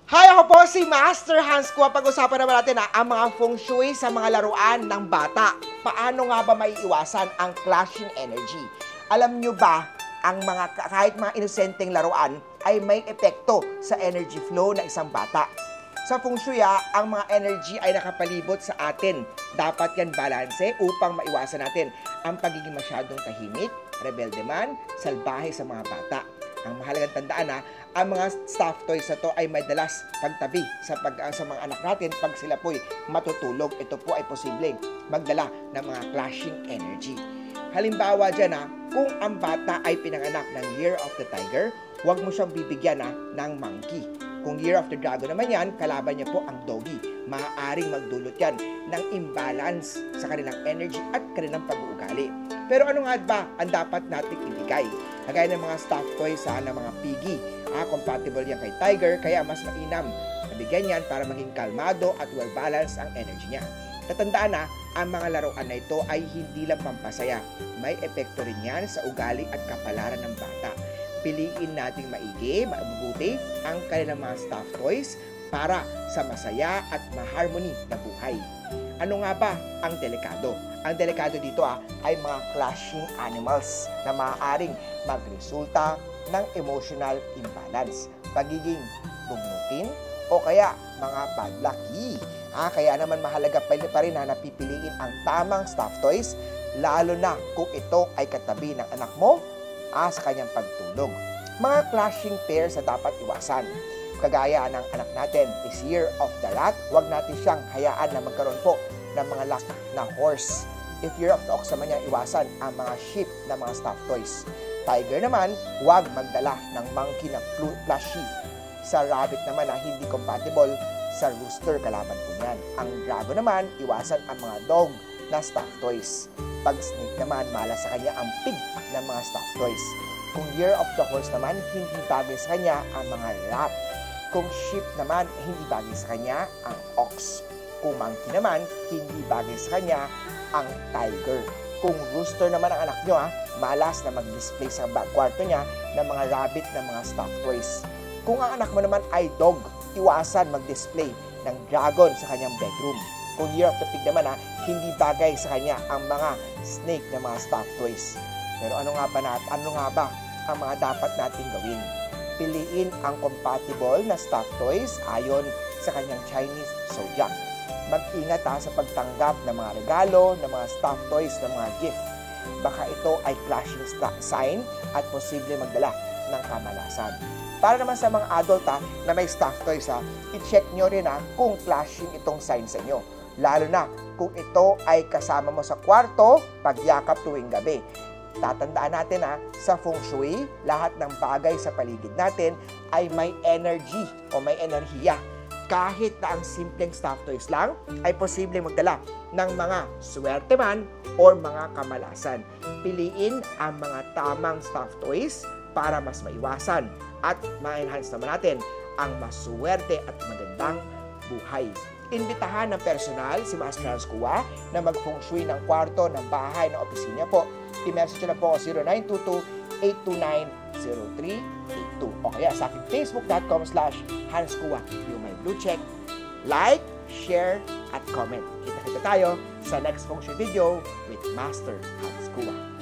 Hi, ako po si Master Hans Kua. Pag-usapan naman natin ang mga feng shui sa mga laruan ng bata. Paano nga ba maiiwasan ang clashing energy? Alam nyo ba, ang kahit mga inosenteng laruan ay may epekto sa energy flow ng isang bata. Sa feng shui, ang mga energy ay nakapalibot sa atin. Dapat yan balanse upang maiwasan natin ang pagiging masyadong tahimik, rebelde man, salbahe sa mga bata. Ang mahalagang tandaan ang mga stuffed toys na to ay may dalas pagtabi sa mga anak natin pag sila po'y matutulog. Ito po ay posibleng magdala ng mga clashing energy. Halimbawa dyan kung ang bata ay pinanganak ng Year of the Tiger, huwag mo siyang bibigyan ng monkey. Kung Year of the Dragon naman yan, kalaban niya po ang doggy. Maaaring magdulot yan ng imbalance sa kanilang energy at kanilang pag-uugali. Pero ano nga ba ang dapat nating ibigay? Kagaya ng mga stuffed toys ng mga piggy. Compatible yan kay tiger, kaya mas mainam nabigyan yan para maging kalmado at well-balanced ang energy niya. Tatandaan ang mga laruan na ito ay hindi lang pampasaya. May epekto rin yan sa ugali at kapalaran ng bata. Piliin nating maigi, mabuti ang kanilang mga stuffed toys para sa masaya at maharmony na buhay. Ano nga ba ang delikado? Ang delikado dito ay mga clashing animals na maaaring magresulta ng emotional imbalance, pagiging bugnutin o kaya mga bad lucky. Kaya naman mahalaga pa rin na napipiliin ang tamang stuffed toys, lalo na kung ito ay katabi ng anak mo sa kanyang pagtulog. Mga clashing pairs na dapat iwasan. Kagaya ng anak natin is Year of the Rat, huwag natin siyang hayaan na magkaroon po ng mga last na horse. If Year of the Ox naman niya, iwasan ang mga sheep na mga stuffed toys. Tiger naman, huwag magdala ng monkey na plushie. Sa rabbit naman hindi compatible sa rooster, kalaban po yan. Ang dragon naman, iwasan ang mga dog na stuffed toys. Pag snake naman, malas sa kanya ang pig na mga stuffed toys. Kung Year of the Horse naman, hindi bagay sa kanya ang mga rat. Kung sheep naman, hindi bagay sa kanya ang ox. Kung monkey naman, hindi bagay sa kanya ang tiger. Kung rooster naman ang anak nyo, malas na mag-display sa kwarto niya ng mga rabbit na mga stuffed toys. Kung ang anak mo naman ay dog, iwasan mag-display ng dragon sa kanyang bedroom. Kung Year of the Pig naman, hindi bagay sa kanya ang mga snake na mga stuffed toys. Pero ano nga ba ang mga dapat nating gawin? Piliin ang compatible na stuffed toys ayon sa kanyang Chinese zodiac. Mag-ingat sa pagtanggap ng mga regalo, ng mga stuffed toys, ng mga gift. Baka ito ay clashing sign at posible magdala ng kamalasan. Para naman sa mga adult na may stuffed toys, i-check nyo rin kung clashing itong sign sa inyo. Lalo na kung ito ay kasama mo sa kwarto pagyakap tuwing gabi. Tatandaan natin sa feng shui, lahat ng bagay sa paligid natin ay may energy o may enerhiya. Kahit na ang simpleng stuffed toys lang ay posibleng magdala ng mga swerte man o mga kamalasan. Piliin ang mga tamang stuffed toys para mas maiwasan at ma-enhance naman natin ang maswerte at magandang buhay. Imbitahan ng personal si Master Hans Kua na mag-feng shui ng kwarto, ng bahay, ng opisina po. I-message na po 0922-829-0382 o kaya sa aking facebook.com/HansKua. Yung may blue check, like, share, at comment. Kita-kita tayo sa next feng shui video with Master Hans Kua.